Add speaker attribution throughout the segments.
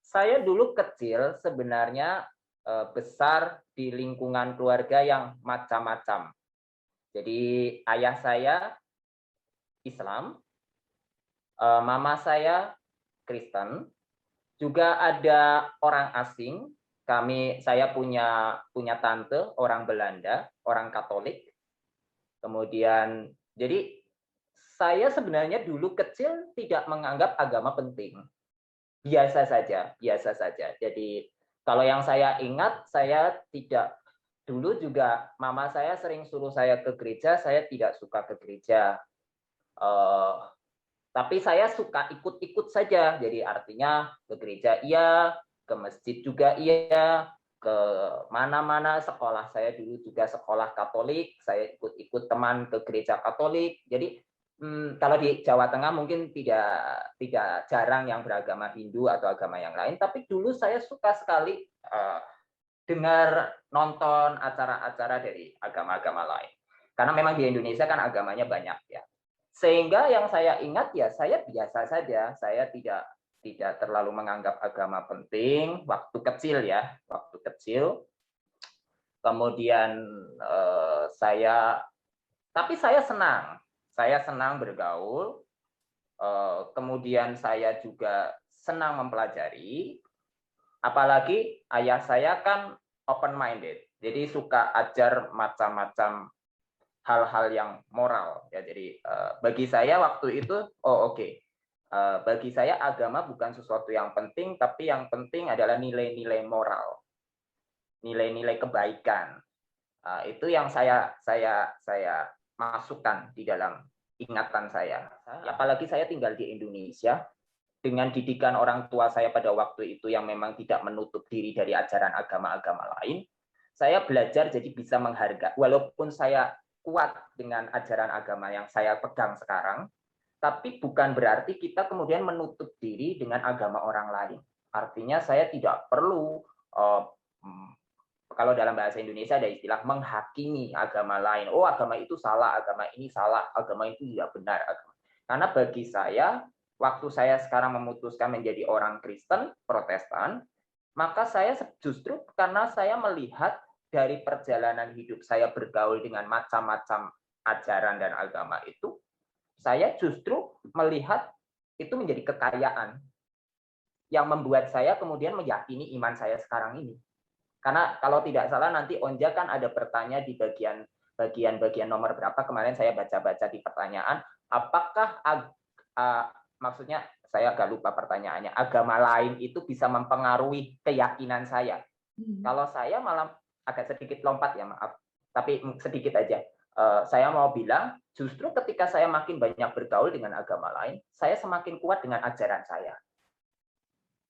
Speaker 1: Saya dulu kecil sebenarnya besar di lingkungan keluarga yang macam-macam. Jadi ayah saya Islam, mama saya Kristen, juga ada orang asing. Saya punya tante orang Belanda, orang Katolik. Kemudian jadi saya sebenarnya dulu kecil tidak menganggap agama penting. Biasa saja, biasa saja. Jadi kalau yang saya ingat, saya tidak dulu juga mama saya sering suruh saya ke gereja, saya tidak suka ke gereja. Uh, tapi saya suka ikut-ikut saja. Jadi artinya ke gereja iya, ke masjid juga iya, ke mana-mana sekolah saya dulu juga sekolah Katolik, saya ikut-ikut teman ke gereja Katolik. Jadi kalau di Jawa Tengah mungkin tidak jarang yang beragama Hindu atau agama yang lain, tapi dulu saya suka sekali dengar nonton acara-acara dari agama-agama lain. Karena memang di Indonesia kan agamanya banyak ya. Sehingga yang saya ingat ya saya biasa saja, saya tidak terlalu menganggap agama penting waktu kecil ya, waktu kecil. Kemudian saya senang bergaul. Kemudian saya juga senang mempelajari. Apalagi ayah saya kan open minded, jadi suka ajar macam-macam hal-hal yang moral ya. Jadi bagi saya waktu itu bagi saya agama bukan sesuatu yang penting, tapi yang penting adalah nilai-nilai moral, nilai-nilai kebaikan. Itu yang saya masukkan di dalam ingatan saya. Apalagi saya tinggal di Indonesia dengan didikan orang tua saya pada waktu itu yang memang tidak menutup diri dari ajaran agama-agama lain. Saya belajar jadi bisa menghargai, walaupun saya kuat dengan ajaran agama yang saya pegang sekarang, tapi bukan berarti kita kemudian menutup diri dengan agama orang lain. Artinya saya tidak perlu kalau dalam bahasa Indonesia ada istilah menghakimi agama lain. Oh, agama itu salah, agama ini salah, agama itu tidak benar. Karena bagi saya, waktu saya sekarang memutuskan menjadi orang Kristen, Protestan, maka saya justru karena saya melihat dari perjalanan hidup saya bergaul dengan macam-macam ajaran dan agama itu, saya justru melihat itu menjadi kekayaan yang membuat saya kemudian meyakini iman saya sekarang ini. Karena kalau tidak salah nanti Onja kan ada bertanya di bagian nomor berapa kemarin saya baca-baca di pertanyaan, apakah maksudnya saya agak lupa pertanyaannya, agama lain itu bisa mempengaruhi keyakinan saya. Kalau saya malah agak sedikit lompat ya, maaf, tapi sedikit aja. Saya mau bilang justru ketika saya makin banyak bergaul dengan agama lain, saya semakin kuat dengan ajaran saya.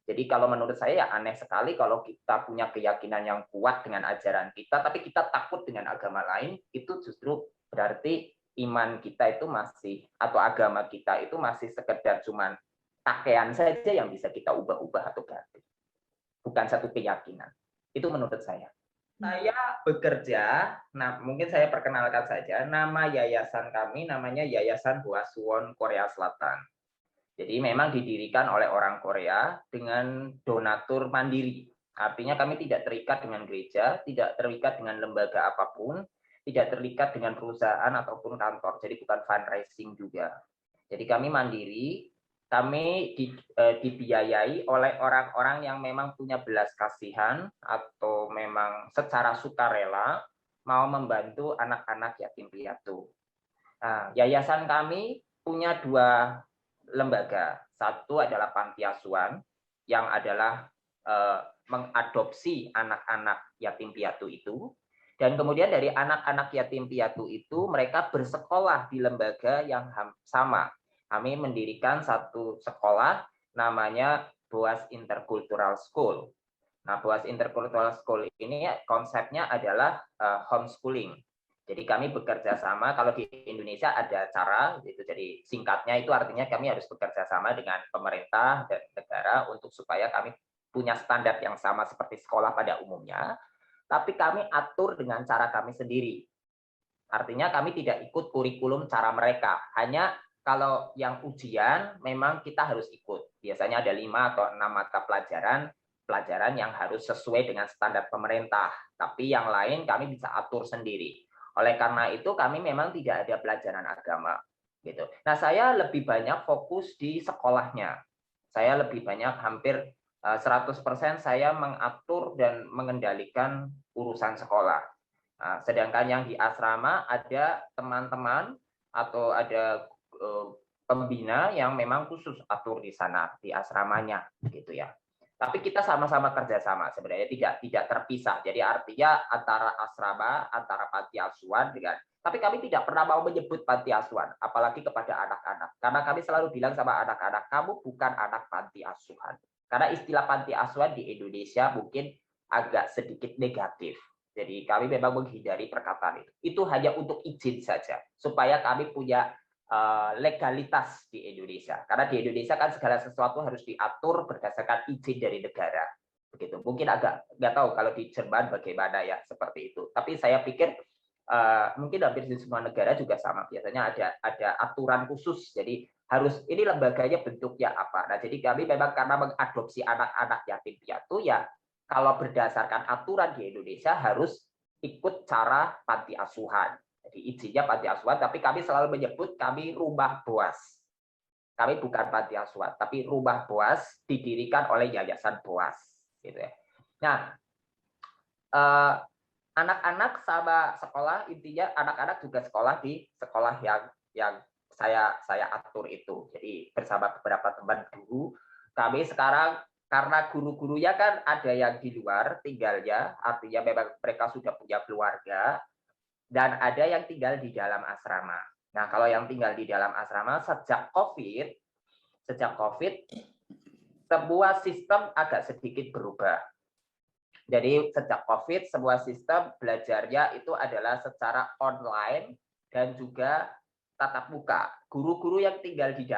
Speaker 1: Jadi kalau menurut saya ya aneh sekali kalau kita punya keyakinan yang kuat dengan ajaran kita, tapi kita takut dengan agama lain, itu justru berarti iman kita itu masih, atau agama kita itu masih sekedar cuman pakaian saja yang bisa kita ubah-ubah atau ganti. Bukan satu keyakinan. Itu menurut saya. Saya bekerja, nah mungkin saya perkenalkan saja, nama yayasan kami namanya Yayasan Hwasuwon Korea Selatan. Jadi memang didirikan oleh orang Korea dengan donatur mandiri. Artinya kami tidak terikat dengan gereja, tidak terikat dengan lembaga apapun, tidak terikat dengan perusahaan ataupun kantor. Jadi bukan fundraising juga. Jadi kami mandiri, kami dibiayai oleh orang-orang yang memang punya belas kasihan atau memang secara sukarela mau membantu anak-anak yatim piatu. Nah, yayasan kami punya dua lembaga. Satu adalah panti asuhan yang adalah mengadopsi anak-anak yatim piatu itu, dan kemudian dari anak-anak yatim piatu itu mereka bersekolah di lembaga yang sama. Kami mendirikan satu sekolah namanya Boas Intercultural School. Nah, Boas Intercultural School ini konsepnya adalah homeschooling. Jadi kami bekerja sama, kalau di Indonesia ada cara, gitu. Jadi singkatnya itu artinya kami harus bekerja sama dengan pemerintah dan negara untuk supaya kami punya standar yang sama seperti sekolah pada umumnya, tapi kami atur dengan cara kami sendiri. Artinya kami tidak ikut kurikulum cara mereka, hanya kalau yang ujian memang kita harus ikut. Biasanya ada 5 atau 6 mata pelajaran yang harus sesuai dengan standar pemerintah. Tapi yang lain kami bisa atur sendiri. Oleh karena itu kami memang tidak ada pelajaran agama. Gitu. Nah, saya lebih banyak fokus di sekolahnya. Saya lebih banyak hampir 100% saya mengatur dan mengendalikan urusan sekolah. Nah, sedangkan yang di asrama ada teman-teman atau ada pembina yang memang khusus atur di sana di asramanya gitu ya. Tapi kita sama-sama kerjasama sebenarnya tidak terpisah. Jadi artinya antara asrama, antara panti asuhan dengan. Tapi kami tidak pernah mau menyebut panti asuhan, apalagi kepada anak-anak. Karena kami selalu bilang sama anak-anak, kamu bukan anak panti asuhan. Karena istilah panti asuhan di Indonesia mungkin agak sedikit negatif. Jadi kami memang menghindari perkataan itu. Itu hanya untuk izin saja, supaya kami punya legalitas di Indonesia. Karena di Indonesia kan segala sesuatu harus diatur berdasarkan izin dari negara. Begitu. Mungkin agak nggak tahu kalau di Jerman bagaimana ya seperti itu. Tapi saya pikir mungkin hampir di semua negara juga sama. Biasanya ada aturan khusus. Jadi harus ini lembaganya bentuknya apa. Nah, jadi kami memang karena mengadopsi anak-anak yatim piatu ya kalau berdasarkan aturan di Indonesia harus ikut cara panti asuhan. Jadi izinnya panti asuhan, tapi kami selalu menyebut kami rumah BOAS. Kami bukan panti asuhan, tapi rumah BOAS didirikan oleh Yayasan BOAS. Gitu ya. Nah, anak-anak sama sekolah, intinya anak-anak juga sekolah di sekolah yang saya atur itu. Jadi bersama beberapa teman guru, kami sekarang karena guru-gurunya kan ada yang di luar tinggalnya, artinya memang mereka sudah punya keluarga, dan ada yang tinggal di dalam asrama. Nah, kalau yang tinggal di dalam asrama sejak COVID, sebuah sistem agak sedikit berubah. Jadi sejak COVID, sebuah sistem belajarnya itu adalah secara online dan juga tatap muka. Guru-guru yang tinggal di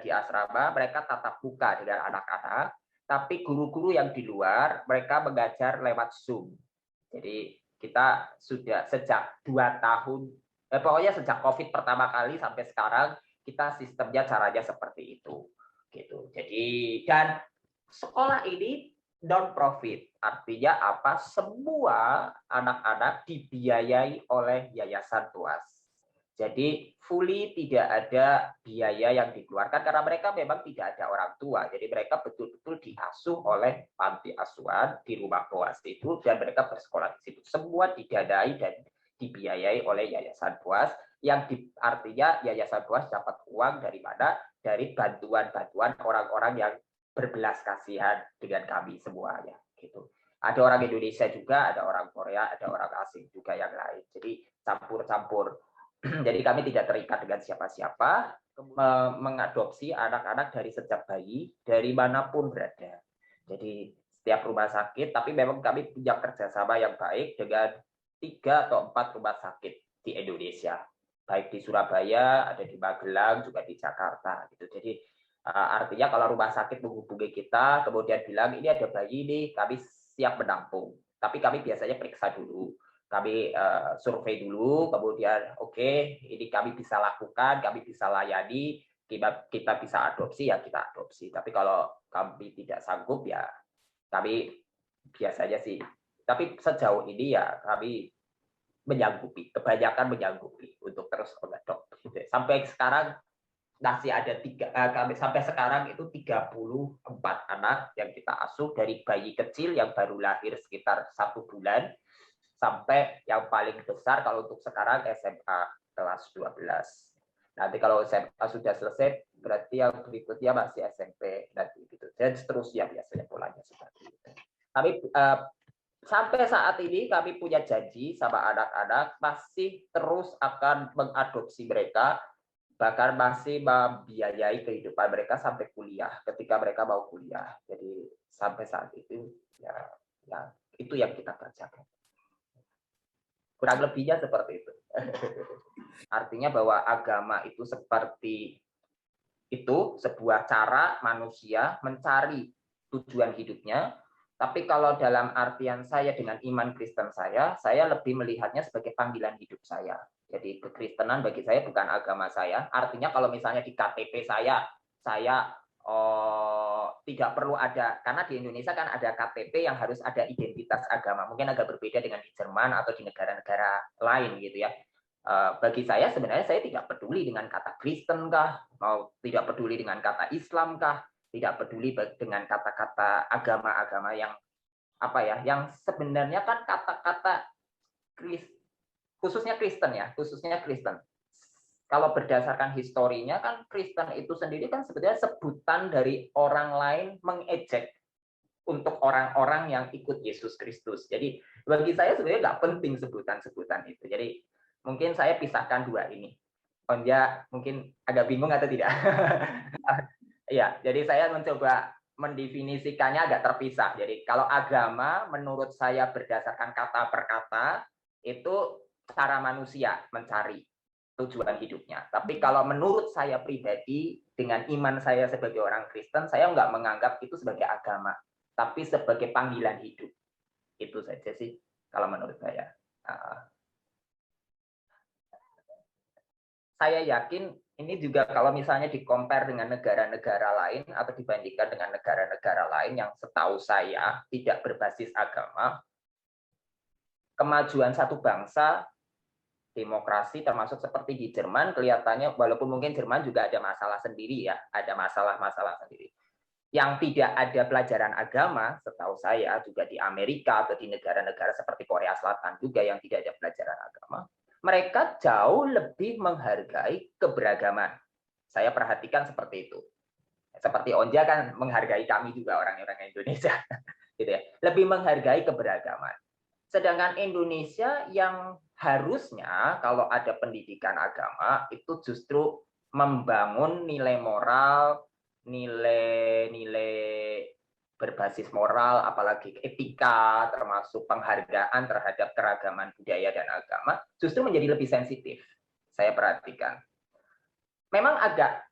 Speaker 1: asrama, mereka tatap muka dengan anak-anak. Tapi guru-guru yang di luar, mereka mengajar lewat Zoom. Jadi kita sudah sejak 2 tahun, pokoknya sejak COVID pertama kali sampai sekarang, kita sistemnya caranya seperti itu. Gitu. Jadi, dan sekolah ini non-profit, artinya apa? Semua anak-anak dibiayai oleh Yayasan BOAS. Jadi fully tidak ada biaya yang dikeluarkan karena mereka memang tidak ada orang tua. Jadi mereka betul-betul diasuh oleh panti asuhan di rumah BOAS itu dan mereka bersekolah di situ. Semua didanai dan dibiayai oleh Yayasan BOAS yang artinya Yayasan BOAS dapat uang dari mana? Dari bantuan-bantuan orang-orang yang berbelas kasihan dengan kami semuanya. Gitu. Ada orang Indonesia juga, ada orang Korea, ada orang asing juga yang lain. Jadi campur-campur. Jadi kami tidak terikat dengan siapa-siapa, mengadopsi anak-anak dari sejak bayi, dari manapun berada. Jadi setiap rumah sakit, tapi memang kami punya kerjasama yang baik dengan 3 atau 4 rumah sakit di Indonesia. Baik di Surabaya, ada di Magelang, juga di Jakarta. Gitu. Jadi artinya kalau rumah sakit menghubungi kita, kemudian bilang ini ada bayi nih, kami siap menampung. Tapi kami biasanya periksa dulu. Kami survei dulu, kemudian oke, ini kami bisa lakukan, kami bisa layani, kita bisa adopsi, ya kita adopsi. Tapi kalau kami tidak sanggup, ya kami biasanya sih. Tapi sejauh ini ya kami menyanggupi, kebanyakan menyanggupi untuk terus mengadop. Sampai sekarang masih ada kami sampai sekarang itu 34 anak yang kita asuh dari bayi kecil yang baru lahir sekitar 1 bulan sampai yang paling besar kalau untuk sekarang SMA kelas 12. Nanti kalau SMA sudah selesai, berarti yang berikutnya masih SMP nanti gitu. Dan seterusnya biasanya polanya seperti itu. Tapi sampai saat ini kami punya janji sama anak-anak masih terus akan mengadopsi mereka, bahkan masih membiayai kehidupan mereka sampai kuliah ketika mereka mau kuliah. Jadi sampai saat itu ya itu yang kita kerjakan. Kurang lebihnya seperti itu. Artinya bahwa agama itu seperti itu, sebuah cara manusia mencari tujuan hidupnya. Tapi kalau dalam artian saya dengan iman Kristen saya lebih melihatnya sebagai panggilan hidup saya. Jadi kekristenan bagi saya bukan agama saya. Artinya kalau misalnya di KTP saya tidak perlu ada, karena di Indonesia kan ada KTP yang harus ada identitas agama. Mungkin agak berbeda dengan di Jerman atau di negara-negara lain gitu ya. Bagi saya sebenarnya saya tidak peduli dengan kata Kristen kah, mau tidak peduli dengan kata Islam kah, tidak peduli dengan kata-kata agama-agama yang apa ya, yang sebenarnya kan kata-kata khususnya Kristen ya, khususnya Kristen. Kalau berdasarkan historinya kan Kristen itu sendiri kan sebetulnya sebutan dari orang lain mengejek untuk orang-orang yang ikut Yesus Kristus. Jadi bagi saya sebenarnya nggak penting sebutan-sebutan itu. Jadi mungkin saya pisahkan dua ini. Onja mungkin agak bingung atau tidak? Ya, jadi saya mencoba mendefinisikannya agak terpisah. Jadi kalau agama menurut saya berdasarkan kata per kata itu cara manusia mencari tujuan hidupnya. Tapi kalau menurut saya pribadi dengan iman saya sebagai orang Kristen, saya nggak menganggap itu sebagai agama, tapi sebagai panggilan hidup. Itu saja sih kalau menurut saya. Saya yakin ini juga kalau misalnya di-compare dengan negara-negara lain atau dibandingkan dengan negara-negara lain yang setahu saya tidak berbasis agama, kemajuan satu bangsa, demokrasi termasuk seperti di Jerman kelihatannya, walaupun mungkin Jerman juga ada masalah sendiri ya, ada masalah-masalah sendiri. Yang tidak ada pelajaran agama, setahu saya juga di Amerika atau di negara-negara seperti Korea Selatan juga yang tidak ada pelajaran agama, mereka jauh lebih menghargai keberagaman. Saya perhatikan seperti itu. Seperti Onja kan menghargai kami juga orang-orang Indonesia, gitu ya. Lebih menghargai keberagaman. Sedangkan Indonesia yang harusnya kalau ada pendidikan agama itu justru membangun nilai moral, nilai-nilai berbasis moral, apalagi etika, termasuk penghargaan terhadap keragaman budaya dan agama, justru menjadi lebih sensitif. Saya perhatikan. Memang agak,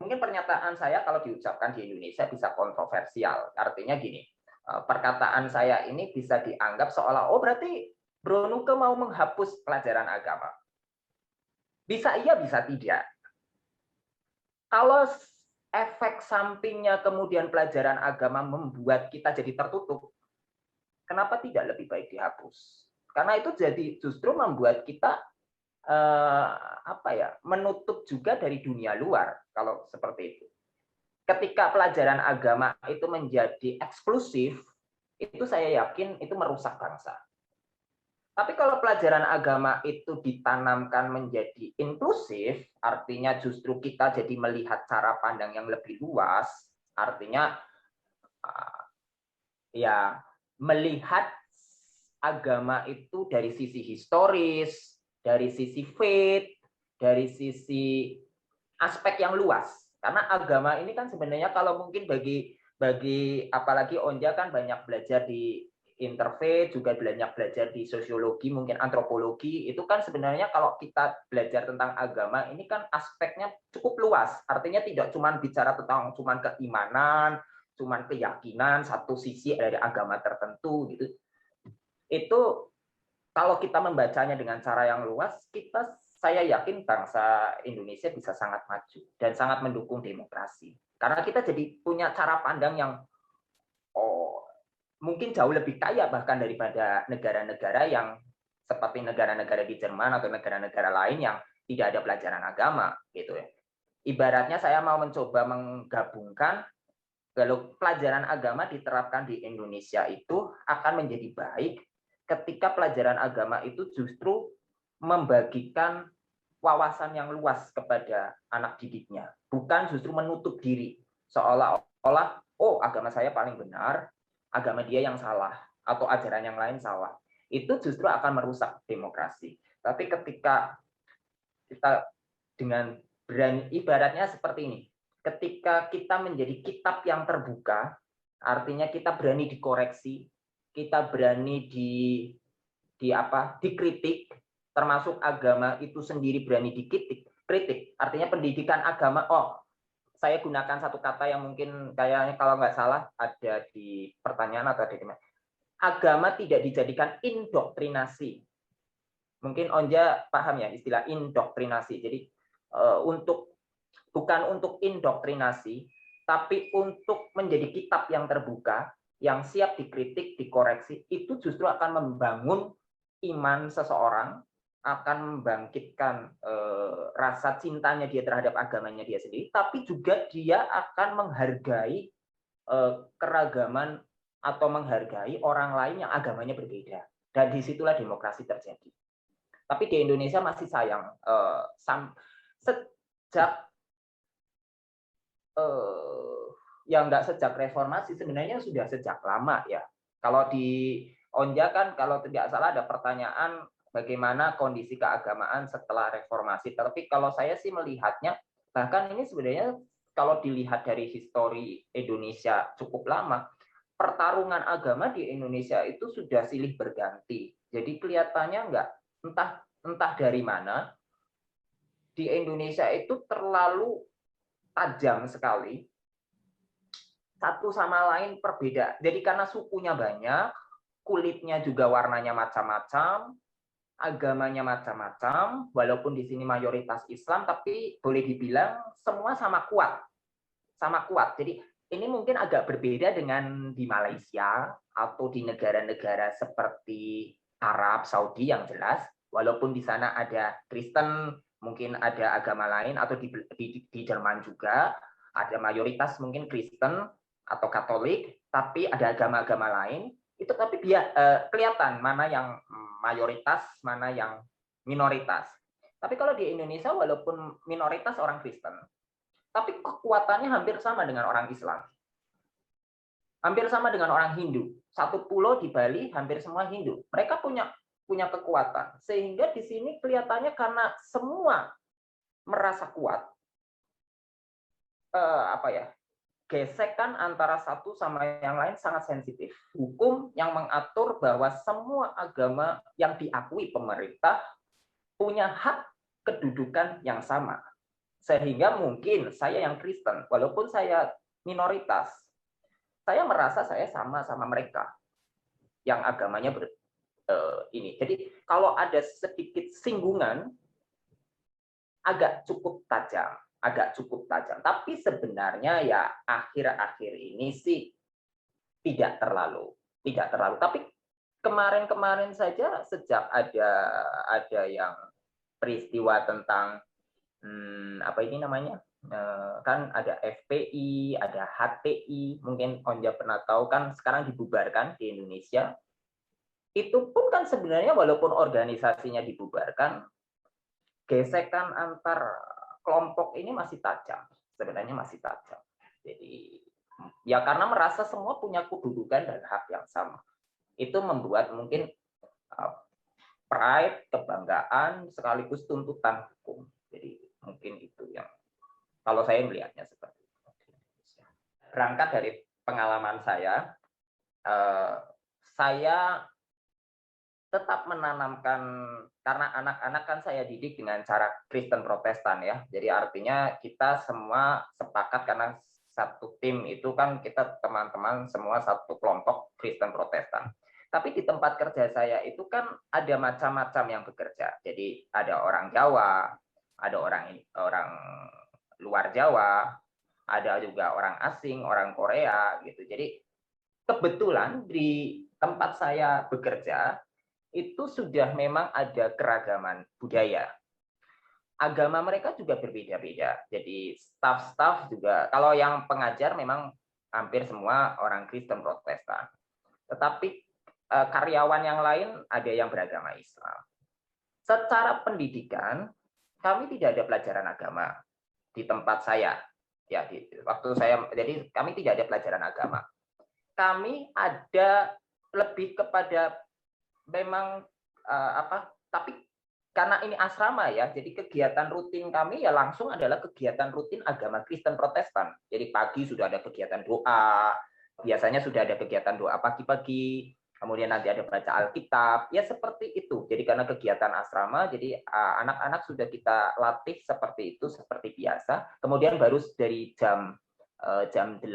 Speaker 1: mungkin pernyataan saya kalau diucapkan di Indonesia bisa kontroversial. Artinya gini, perkataan saya ini bisa dianggap seolah, oh berarti Bro Nuke mau menghapus pelajaran agama. Bisa iya, bisa tidak. Kalau efek sampingnya kemudian pelajaran agama membuat kita jadi tertutup, kenapa tidak lebih baik dihapus? Karena itu jadi justru membuat kita menutup juga dari dunia luar kalau seperti itu. Ketika pelajaran agama itu menjadi eksklusif, itu saya yakin itu merusak bangsa. Tapi kalau pelajaran agama itu ditanamkan menjadi inklusif, artinya justru kita jadi melihat cara pandang yang lebih luas, artinya ya melihat agama itu dari sisi historis, dari sisi faith, dari sisi aspek yang luas. Karena agama ini kan sebenarnya kalau mungkin bagi apalagi Onja kan banyak belajar di interfaith, juga banyak belajar di sosiologi, mungkin antropologi, itu kan sebenarnya kalau kita belajar tentang agama ini kan aspeknya cukup luas. Artinya tidak cuma bicara tentang cuma keimanan, cuma keyakinan satu sisi dari agama tertentu gitu. Itu kalau kita membacanya dengan cara yang luas, saya yakin bangsa Indonesia bisa sangat maju dan sangat mendukung demokrasi. Karena kita jadi punya cara pandang yang mungkin jauh lebih kaya bahkan daripada negara-negara yang seperti negara-negara di Jerman atau negara-negara lain yang tidak ada pelajaran agama gitu ya. Ibaratnya saya mau mencoba menggabungkan kalau pelajaran agama diterapkan di Indonesia itu akan menjadi baik ketika pelajaran agama itu justru membagikan wawasan yang luas kepada anak didiknya, bukan justru menutup diri seolah-olah oh agama saya paling benar, agama dia yang salah atau ajaran yang lain salah. Itu justru akan merusak demokrasi. Tapi ketika kita dengan berani, ibaratnya seperti ini, ketika kita menjadi kitab yang terbuka, artinya kita berani dikoreksi, kita berani dikritik, termasuk agama itu sendiri berani kritik. Artinya pendidikan agama, saya gunakan satu kata yang mungkin kayaknya kalau nggak salah ada di pertanyaan atau ada di mana. Agama tidak dijadikan indoktrinasi. Mungkin Onja paham ya istilah indoktrinasi. Jadi bukan untuk indoktrinasi, tapi untuk menjadi kitab yang terbuka, yang siap dikritik, dikoreksi, itu justru akan membangun iman seseorang, akan membangkitkan rasa cintanya dia terhadap agamanya dia sendiri, tapi juga dia akan menghargai keragaman atau menghargai orang lain yang agamanya berbeda. Dan disitulah demokrasi terjadi. Tapi di Indonesia masih sayang, sejak yang nggak sejak reformasi, sebenarnya sudah sejak lama ya. Kalau di Onja kan kalau tidak salah ada pertanyaan bagaimana kondisi keagamaan setelah reformasi. Tapi kalau saya sih melihatnya, bahkan ini sebenarnya kalau dilihat dari histori Indonesia cukup lama, pertarungan agama di Indonesia itu sudah silih berganti. Jadi kelihatannya nggak, entah dari mana, di Indonesia itu terlalu tajam sekali, satu sama lain berbeda. Jadi karena sukunya banyak, kulitnya juga warnanya macam-macam, agamanya macam-macam, walaupun di sini mayoritas Islam, tapi boleh dibilang semua sama kuat. Sama kuat. Jadi ini mungkin agak berbeda dengan di Malaysia atau di negara-negara seperti Arab, Saudi yang jelas, walaupun di sana ada Kristen, mungkin ada agama lain, atau di Jerman juga ada mayoritas mungkin Kristen atau Katolik, tapi ada agama-agama lain, itu tapi kelihatan mana yang mayoritas, mana yang minoritas. Tapi kalau di Indonesia walaupun minoritas orang Kristen, tapi kekuatannya hampir sama dengan orang Islam. Hampir sama dengan orang Hindu. Satu pulau di Bali hampir semua Hindu. Mereka punya kekuatan. Sehingga di sini kelihatannya karena semua merasa kuat, gesekan antara satu sama yang lain sangat sensitif. Hukum yang mengatur bahwa semua agama yang diakui pemerintah punya hak kedudukan yang sama. Sehingga mungkin saya yang Kristen, walaupun saya minoritas, saya merasa saya sama mereka yang agamanya ini. Jadi kalau ada sedikit singgungan, agak cukup tajam. Tapi sebenarnya ya akhir-akhir ini sih tidak terlalu. Tapi kemarin-kemarin saja sejak ada yang peristiwa tentang apa ini namanya? Kan ada FPI, ada HTI, mungkin Onja pernah tahu kan sekarang dibubarkan di Indonesia. Itu pun kan sebenarnya walaupun organisasinya dibubarkan, gesekan antar kelompok ini masih tajam, sebenarnya masih tajam. Jadi ya karena merasa semua punya kedudukan dan hak yang sama. Itu membuat mungkin pride, kebanggaan, sekaligus tuntutan hukum. Jadi mungkin itu yang kalau saya melihatnya seperti itu. Berangkat dari pengalaman saya tetap menanamkan, karena anak-anak kan saya didik dengan cara Kristen Protestan ya. Jadi artinya kita semua sepakat karena satu tim itu kan kita teman-teman semua satu kelompok Kristen Protestan. Tapi di tempat kerja saya itu kan ada macam-macam yang bekerja. Jadi ada orang Jawa, ada orang luar Jawa, ada juga orang asing, orang Korea gitu. Jadi kebetulan di tempat saya bekerja itu sudah memang ada keragaman budaya. Agama mereka juga berbeda-beda. Jadi staf-staf juga, kalau yang pengajar memang hampir semua orang Kristen Protestan. Tetapi karyawan yang lain ada yang beragama Islam. Secara pendidikan, kami tidak ada pelajaran agama di tempat saya. Ya, jadi kami tidak ada pelajaran agama. Kami ada lebih kepada memang tapi karena ini asrama ya, jadi kegiatan rutin kami ya langsung adalah kegiatan rutin agama Kristen Protestan. Jadi pagi sudah ada kegiatan doa, biasanya sudah ada kegiatan doa pagi-pagi, kemudian nanti ada baca Alkitab, ya seperti itu. Jadi karena kegiatan asrama, jadi anak-anak sudah kita latih seperti itu, seperti biasa. Kemudian baru dari jam 8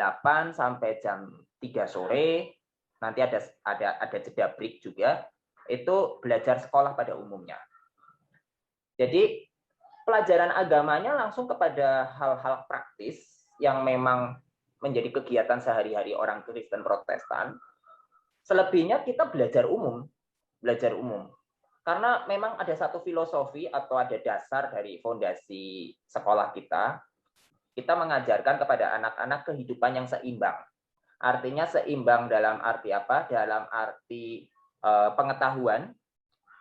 Speaker 1: sampai jam 3 sore, nanti ada jeda break juga, itu belajar sekolah pada umumnya. Jadi pelajaran agamanya langsung kepada hal-hal praktis yang memang menjadi kegiatan sehari-hari orang Kristen Protestan. Selebihnya kita belajar umum. Karena memang ada satu filosofi atau ada dasar dari fondasi sekolah kita. Kita mengajarkan kepada anak-anak kehidupan yang seimbang. Artinya seimbang dalam arti apa? Dalam arti pengetahuan,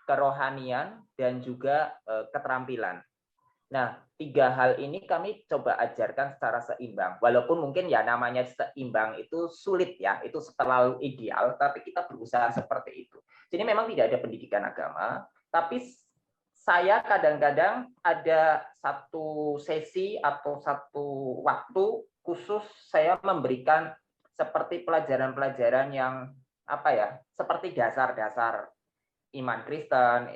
Speaker 1: kerohanian, dan juga keterampilan. Nah, 3 hal ini kami coba ajarkan secara seimbang. Walaupun mungkin ya namanya seimbang itu sulit ya, itu terlalu ideal, tapi kita berusaha seperti itu. Jadi memang tidak ada pendidikan agama, tapi saya kadang-kadang ada satu sesi atau satu waktu khusus saya memberikan seperti pelajaran-pelajaran yang apa ya, seperti dasar-dasar iman Kristen,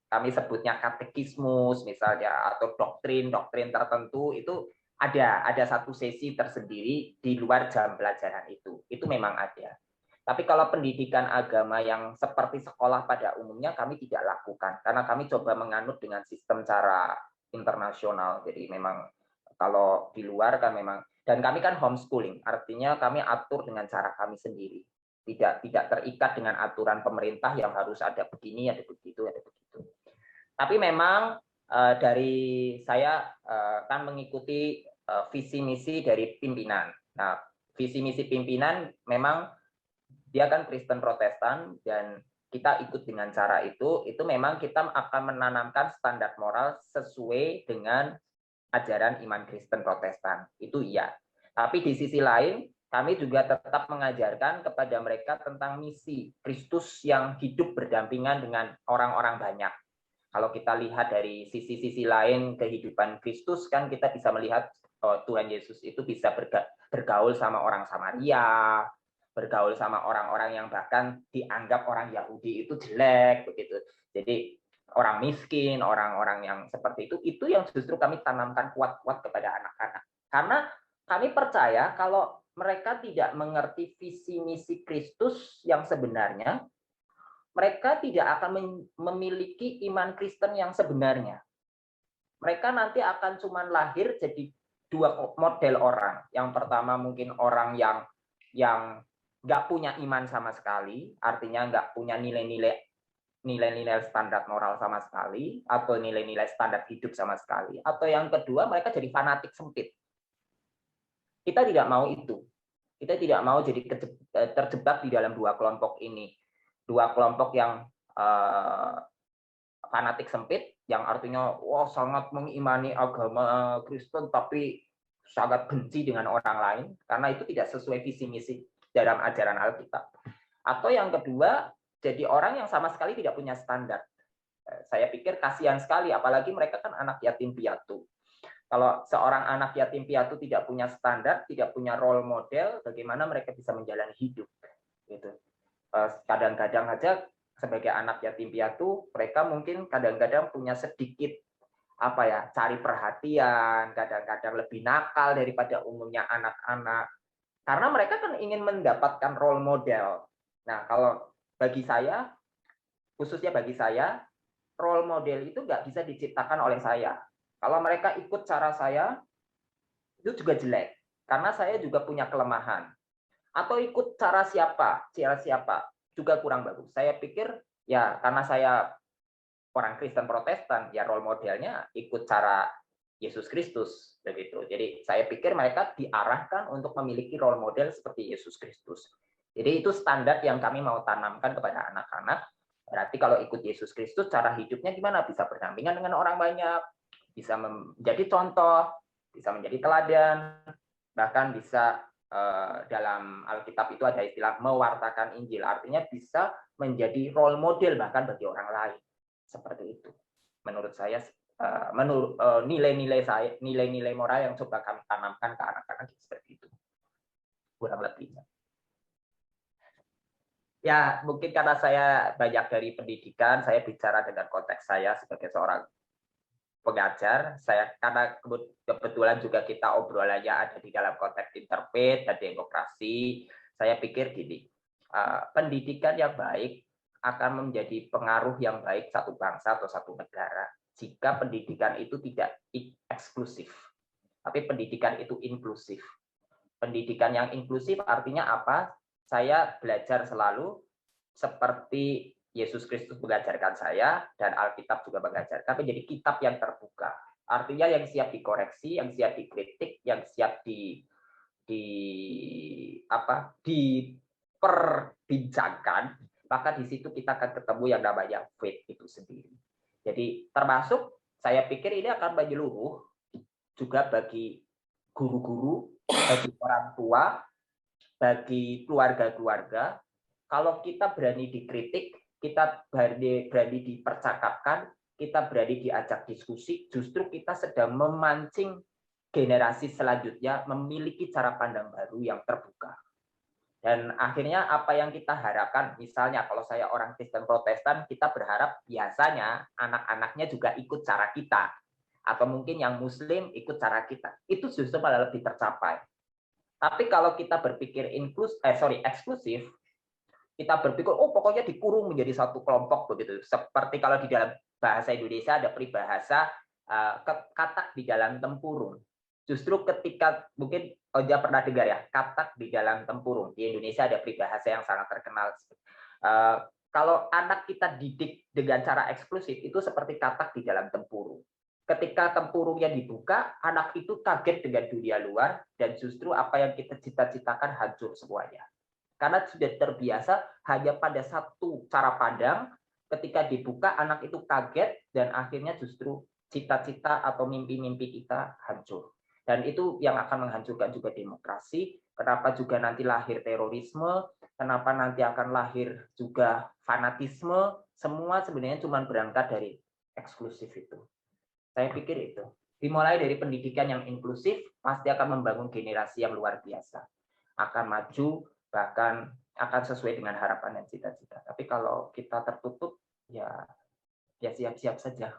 Speaker 1: kami sebutnya katekismus misalnya, atau doktrin tertentu, itu ada satu sesi tersendiri di luar jam pelajaran itu memang ada. Tapi kalau pendidikan agama yang seperti sekolah pada umumnya kami tidak lakukan, karena kami coba menganut dengan sistem cara internasional. Jadi memang kalau di luar kan memang, dan kami kan homeschooling, artinya kami atur dengan cara kami sendiri. Tidak terikat dengan aturan pemerintah yang harus ada begini, ada begitu, ada begitu. Tapi memang dari saya kan mengikuti visi misi dari pimpinan. Nah, visi misi pimpinan memang dia kan Kristen Protestan, dan kita ikut dengan cara itu memang kita akan menanamkan standar moral sesuai dengan ajaran iman Kristen Protestan. Itu iya. Tapi di sisi lain, kami juga tetap mengajarkan kepada mereka tentang misi Kristus yang hidup berdampingan dengan orang-orang banyak. Kalau kita lihat dari sisi-sisi lain kehidupan Kristus, kan kita bisa melihat Tuhan Yesus itu bisa bergaul sama orang Samaria, bergaul sama orang-orang yang bahkan dianggap orang Yahudi itu jelek, begitu. Jadi orang miskin, orang-orang yang seperti itu yang justru kami tanamkan kuat-kuat kepada anak-anak. Karena kami percaya kalau mereka tidak mengerti visi misi Kristus yang sebenarnya, mereka tidak akan memiliki iman Kristen yang sebenarnya. Mereka nanti akan cuma lahir jadi 2 model orang. Yang pertama mungkin orang yang nggak punya iman sama sekali, artinya nggak punya nilai-nilai standar moral sama sekali, atau nilai-nilai standar hidup sama sekali. Atau yang kedua, mereka jadi fanatik sempit. Kita tidak mau itu. Kita tidak mau jadi terjebak di dalam 2 kelompok ini. 2 kelompok yang fanatik sempit, yang artinya sangat mengimani agama Kristen tapi sangat benci dengan orang lain, karena itu tidak sesuai visi misi dalam ajaran Alkitab. Atau yang kedua, jadi orang yang sama sekali tidak punya standar. Saya pikir kasihan sekali, apalagi mereka kan anak yatim piatu. Kalau seorang anak yatim piatu tidak punya standar, tidak punya role model, bagaimana mereka bisa menjalani hidup? Gitu. Kadang-kadang aja sebagai anak yatim piatu, mereka mungkin kadang-kadang punya sedikit cari perhatian, kadang-kadang lebih nakal daripada umumnya anak-anak. Karena mereka kan ingin mendapatkan role model. Nah, kalau bagi saya, khususnya bagi saya, role model itu nggak bisa diciptakan oleh saya. Kalau mereka ikut cara saya, itu juga jelek. Karena saya juga punya kelemahan. Atau ikut cara siapa juga kurang bagus. Saya pikir, ya karena saya orang Kristen Protestan, ya role modelnya ikut cara Yesus Kristus. Begitu. Jadi saya pikir mereka diarahkan untuk memiliki role model seperti Yesus Kristus. Jadi itu standar yang kami mau tanamkan kepada anak-anak. Berarti kalau ikut Yesus Kristus, cara hidupnya gimana? Bisa berdampingan dengan orang banyak, bisa menjadi contoh, bisa menjadi teladan, bahkan bisa dalam Alkitab itu ada istilah mewartakan Injil, artinya bisa menjadi role model bahkan bagi orang lain. Seperti itu. Menurut saya, nilai-nilai moral yang coba kami tanamkan ke anak-anak seperti itu. Kurang lebihnya. Ya, mungkin karena saya banyak dari pendidikan, saya bicara dengan konteks saya sebagai seorang pengajar. Karena kebetulan juga kita obrolannya ada di dalam konteks interfaith dan demokrasi, saya pikir gini, pendidikan yang baik akan menjadi pengaruh yang baik satu bangsa atau satu negara. jika pendidikan itu tidak eksklusif, tapi pendidikan itu inklusif. Pendidikan yang inklusif artinya apa? Saya belajar selalu seperti Yesus Kristus mengajarkan saya, dan Alkitab juga mengajarkan, menjadi kitab yang terbuka. Artinya yang siap dikoreksi, yang siap dikritik, yang siap diperbincangkan, maka di situ kita akan ketemu yang namanya faith itu sendiri. Jadi termasuk saya pikir ini akan menyeluruh juga bagi guru-guru, bagi orang tua, bagi keluarga-keluarga. Kalau kita berani dikritik, kita berani dipercakapkan, kita berani diajak diskusi, justru kita sedang memancing generasi selanjutnya memiliki cara pandang baru yang terbuka. Dan akhirnya apa yang kita harapkan, misalnya kalau saya orang Kristen Protestan, kita berharap biasanya anak-anaknya juga ikut cara kita. Atau mungkin yang Muslim ikut cara kita. Itu justru malah lebih tercapai. Tapi kalau kita berpikir eksklusif, kita berpikir, oh pokoknya dikurung menjadi satu kelompok begitu. Seperti kalau di dalam bahasa Indonesia ada peribahasa katak di dalam tempurung. Justru ketika mungkin Oja pernah dengar ya, katak di dalam tempurung. Di Indonesia ada peribahasa yang sangat terkenal. Kalau anak kita didik dengan cara eksklusif, itu seperti katak di dalam tempurung. Ketika tempurungnya dibuka, anak itu kaget dengan dunia luar, dan justru apa yang kita cita-citakan hancur semuanya. Karena sudah terbiasa hanya pada satu cara pandang, ketika dibuka anak itu kaget, dan akhirnya justru cita-cita atau mimpi-mimpi kita hancur. Dan itu yang akan menghancurkan juga demokrasi, kenapa juga nanti lahir terorisme, kenapa nanti akan lahir juga fanatisme, semua sebenarnya cuma berangkat dari eksklusif itu. Saya pikir itu. Dimulai dari pendidikan yang inklusif, pasti akan membangun generasi yang luar biasa. Akan maju, bahkan akan sesuai dengan harapan dan cita-cita. Tapi kalau kita tertutup, ya siap-siap saja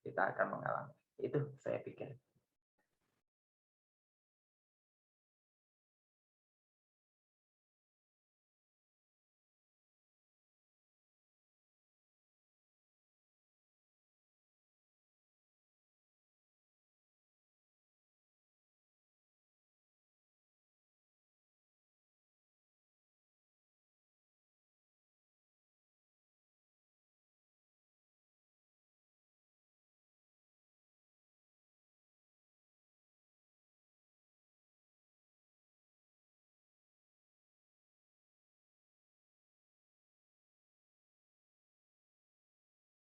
Speaker 1: kita akan mengalami. Itu saya pikir.